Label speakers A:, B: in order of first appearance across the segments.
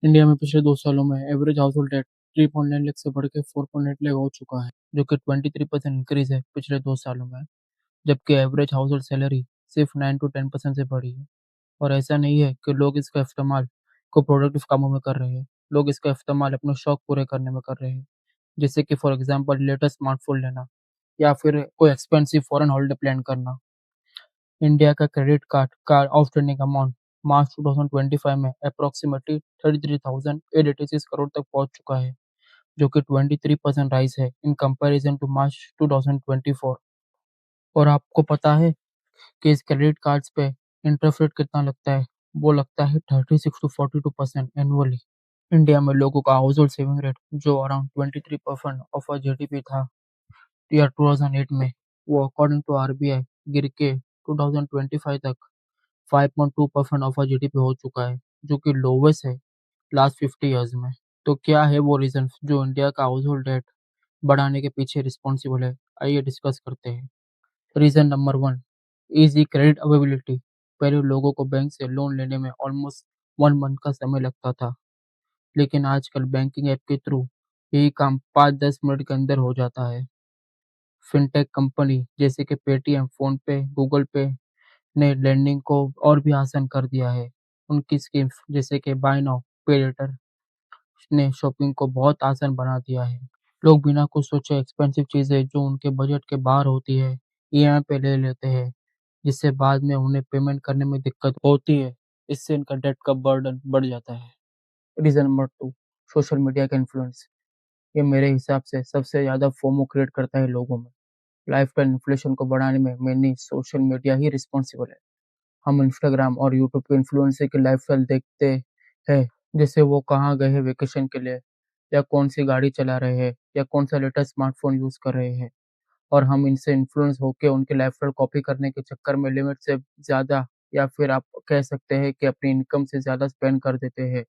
A: India में पिछले 2 सालों में एवरेज हाउसहोल्ड डेट 3.9 लाख से बढ़ के 4.8 लाख हो चुका है, जो कि 23% इंक्रीज है पिछले 2 सालों में। जबकि एवरेज हाउसहोल्ड सैलरी सिर्फ 9 to 10% से बढ़ी है। और ऐसा नहीं है कि लोग इसका इस्तेमाल को प्रोडक्टिव कामों में कर रहे हैं। लोग इसका इस्तेमाल अपने शौक पूरे करने में कर रहे हैं, जैसे कि फॉर एग्जांपल लेटेस्ट स्मार्टफोन लेना या फिर कोई एक्सपेंसिव फॉरेन हॉलिडे प्लान करना। इंडिया का क्रेडिट कार्ड का आउटस्टैंडिंग अमाउंट मार्च 2025 में अप्रोक्सीमेटली 33,886 करोड़ तक पहुंच चुका है, जो कि 23% राइज है इन कंपैरिजन टू मार्च 2024। और आपको पता है कि इस क्रेडिट कार्ड्स पे इंटरेस्ट रेट कितना लगता है? वो लगता है 36 to 42% एनुअली। इंडिया में लोगों का हाउस होल्ड सेविंग रेट जो अराउंड 23% ऑफ जीडीपी था ईयर 2008 में, वो अकॉर्डिंग टू आरबीआई गिर के 2025 तक 5.2% ऑफ जीडीपी हो चुका है, जो कि लोवेस्ट है लास्ट 50 ईयर्स में। तो क्या है वो रीजन जो इंडिया का हाउस होल्ड डेट बढ़ाने के पीछे रिस्पॉन्सिबल है? आइए डिस्कस करते हैं। Reason number 1, easy credit availability. पहले लोगों को बैंक से लोन लेने में ऑलमोस्ट 1 मंथ का समय लगता था, लेकिन आजकल बैंकिंग ऐप के थ्रू यही काम 5-10 मिनट के अंदर हो जाता है। फिनटेक कंपनी जैसे कि पेटीएम, फोन पे, गूगल पे ने लेंडिंग को और भी आसान कर दिया है। उनकी स्कीम्स जैसे कि बाय नाउ पे लेटर ने शॉपिंग को बहुत आसान बना दिया है। लोग बिना कुछ सोचे एक्सपेंसिव चीजें जो उनके बजट के बाहर होती है ईएमआई पे ले लेते हैं, जिससे बाद में उन्हें पेमेंट करने में दिक्कत होती है। इससे इनका डेट का बर्डन बढ़ जाता है। रीजन नंबर 2, सोशल मीडिया का इन्फ्लुएंस। ये मेरे हिसाब से सबसे ज्यादा फोमो क्रिएट करता है लोगों में। लाइफस्टाइल इन्फ्लेशन को बढ़ाने में मेनली सोशल मीडिया ही रिस्पॉन्सिबल है। हम इंस्टाग्राम और यूट्यूब पे इन्फ्लुएंसर की लाइफस्टाइल देखते हैं, जैसे वो कहाँ गए हैं वेकेशन के लिए, या कौन सी गाड़ी चला रहे हैं, या कौन सा लेटेस्ट स्मार्टफोन यूज कर रहे हैं। और हम इनसे इन्फ्लुएंस होके उनकी लाइफस्टाइल कॉपी करने के चक्कर में लिमिट से ज़्यादा, या फिर आप कह सकते हैं कि अपनी इनकम से ज़्यादा स्पेंड कर देते हैं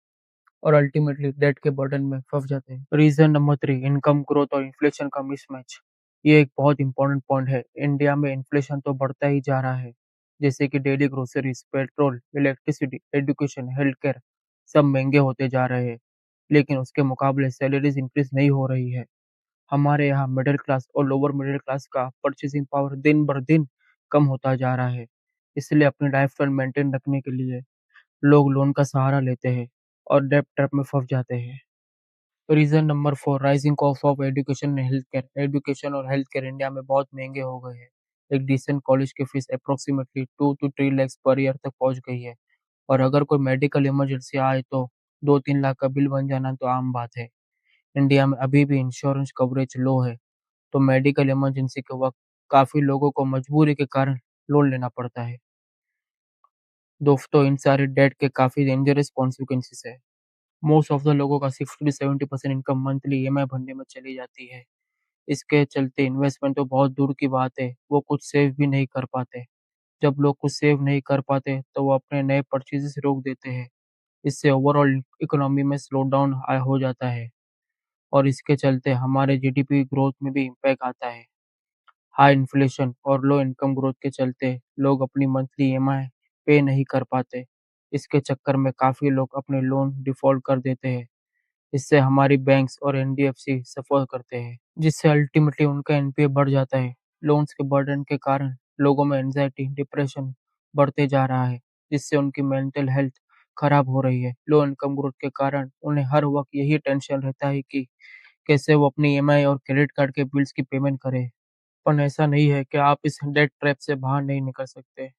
A: और अल्टीमेटली डेट के बर्डन में फंस जाते हैं। रीजन नंबर 3, इनकम ग्रोथ और इन्फ्लेशन का मिसमैच। ये एक बहुत इंपॉर्टेंट पॉइंट है। इंडिया में इन्फ्लेशन तो बढ़ता ही जा रहा है, जैसे कि daily groceries, petrol, electricity, education, health care सब महंगे होते जा रहे हैं, लेकिन उसके मुकाबले सैलरीज इंक्रीज नहीं हो रही है। हमारे यहाँ मिडिल क्लास और लोअर मिडिल क्लास का परचेसिंग पावर दिन बर दिन कम होता जा रहा है। इसलिए अपनी लाइफस्टाइल मेंटेन रखने के लिए लोग लोन का सहारा लेते हैं और डेब्ट ट्रैप में फंस जाते हैं। Reason number 4, rising cost of education and health care. Education और हेल्थ केयर इंडिया में बहुत महंगे हो गए हैं। एक डिसेंट कॉलेज की fees approximately 2 to 3 lakh per year तक पहुंच गई है, और अगर कोई मेडिकल इमरजेंसी आए तो 2-3 लाख का बिल बन जाना तो आम बात है। इंडिया में अभी भी इंश्योरेंस कवरेज लो है, तो मेडिकल इमरजेंसी के वक्त काफी लोगों को मजबूरी के कारण लोन लेना पड़ता है। दोस्तों, इन सारे डेट के काफी डेंजरस कॉन्सिक्वेंसेस है। मोस्ट ऑफ द लोगों का 60 to 70% इनकम मंथली ईएमआई भरने में चली जाती है। इसके चलते इन्वेस्टमेंट तो बहुत दूर की बात है, वो कुछ सेव भी नहीं कर पाते। जब लोग कुछ सेव नहीं कर पाते तो वो अपने नए परचेजेस रोक देते हैं। इससे ओवरऑल इकोनॉमी में स्लो डाउन हो जाता है, और इसके चलते हमारे जीडीपी ग्रोथ में भी इम्पैक्ट आता है। हाई इन्फ्लेशन और लो इनकम ग्रोथ के चलते लोग अपनी मंथली ईएमआई पे नहीं कर पाते। इसके चक्कर में काफी लोग अपने लोन डिफॉल्ट कर देते हैं। इससे हमारी बैंक्स और एनडीएफसी सफर करते हैं, जिससे अल्टीमेटली उनका एनपीए बढ़ जाता है। लोन्स के बर्डन के कारण लोगों में एंजाइटी, डिप्रेशन बढ़ते जा रहा है, जिससे उनकी मेंटल हेल्थ खराब हो रही है। लो इनकम ग्रोथ के कारण उन्हें हर वक्त यही टेंशन रहता है कि कैसे वो अपनी ईएमआई और क्रेडिट कार्ड के बिल्स की पेमेंट करें। पर ऐसा नहीं है कि आप इस डेट ट्रैप से बाहर नहीं निकल सकते।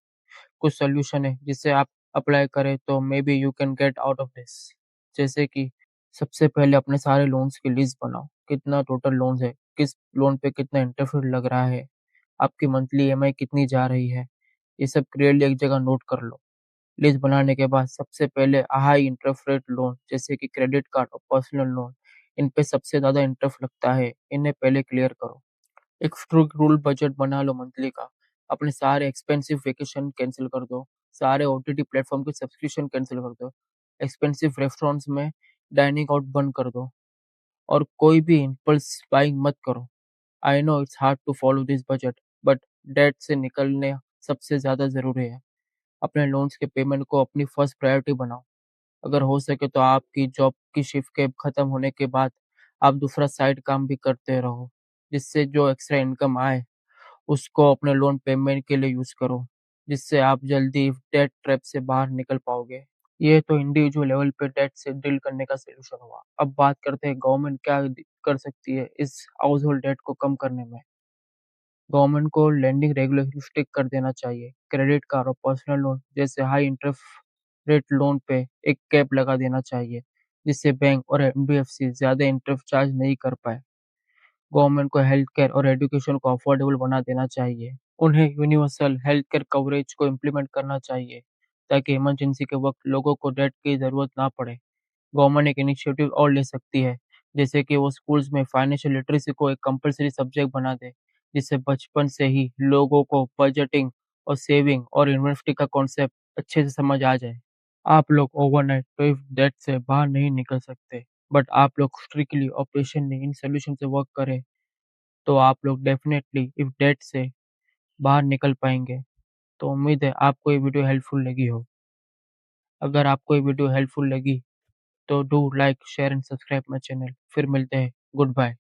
A: कुछ सॉल्यूशन है जिसे आप अप्लाई करें तो may be you can get out of this. जैसे कि सबसे पहले अपने सारे लोन्स की लिस्ट बनाओ। कितना टोटल लोन्स है, किस लोन पे कितना इंटरेस्ट लग रहा है, आपकी मंथली ईएमआई कितनी जा रही है, ये सब क्लियरली एक जगह नोट कर लो। लिस्ट बनाने के बाद सबसे पहले हाई इंटरेस्ट रेट लोन जैसे कि क्रेडिट कार्ड और पर्सनल लोन, इन पे सबसे ज्यादा इंटरेस्ट लगता है, इन्हें पहले क्लियर करो। एक स्ट्रिक्ट रूल बजट बना लो मंथली का। अपने सारे एक्सपेंसिव वेकेशन कैंसिल कर दो। सारे ओटीटी प्लेटफॉर्म के सब्सक्रिप्शन कैंसिल कर दो। एक्सपेंसिव रेस्टोरेंट्स में डाइनिंग आउट बंद कर दो, और कोई भी इम्पल्स बाइंग मत करो। I know it's hard to follow this budget, but debt से निकलने सबसे ज्यादा जरूरी है। अपने लोन्स के पेमेंट को अपनी फर्स्ट प्रायोरिटी बनाओ। अगर हो सके तो आपकी जॉब की शिफ्ट के खत्म होने के बाद आप दूसरा साइड काम भी करते रहो, जिससे जो एक्स्ट्रा इनकम आए उसको अपने लोन पेमेंट के लिए यूज करो, जिससे आप जल्दी डेट ट्रैप से बाहर निकल पाओगे। ये तो इंडिविजुअल लेवल पे डेट से डील करने का सलूशन हुआ। अब बात करते हैं गवर्नमेंट क्या कर सकती है इस हाउस होल्ड डेट को कम करने में। गवर्नमेंट को लेंडिंग रेगुलेशन स्ट्रिक्ट कर देना चाहिए। क्रेडिट कार्ड और पर्सनल लोन जैसे हाई इंटरेस्ट रेट लोन पे एक कैप लगा देना चाहिए, जिससे बैंक और एनबीएफसी ज्यादा इंटरेस्ट चार्ज नहीं कर पाए। गवर्नमेंट को हेल्थ केयर और एजुकेशन को अफोर्डेबल बना देना चाहिए। उन्हें यूनिवर्सल हेल्थ केयर कवरेज को इम्प्लीमेंट करना चाहिए, ताकि इमरजेंसी के वक्त लोगों को डेट की जरूरत ना पड़े। गवर्नमेंट एक इनिशिएटिव और ले सकती है, जैसे कि वो स्कूल्स में फाइनेंशियल लिटरेसी को एक कंपलसरी सब्जेक्ट बना दे, जिससे बचपन से ही लोगों को बजटिंग और सेविंग और इन्वेस्टिंग का कॉन्सेप्ट अच्छे से समझ आ जाए। आप लोग ओवरनाइट तो इस डेट से बाहर नहीं निकल सकते, बट आप लोग स्ट्रिक्टली और पेशेंटली इन सोल्यूशन से वर्क करें, तो आप लोग डेफिनेटली इस डेट से बाहर निकल पाएंगे। तो उम्मीद है आपको ये वीडियो हेल्पफुल लगी हो। अगर आपको ये वीडियो हेल्पफुल लगी तो do like share and subscribe my channel. फिर मिलते हैं। Good bye.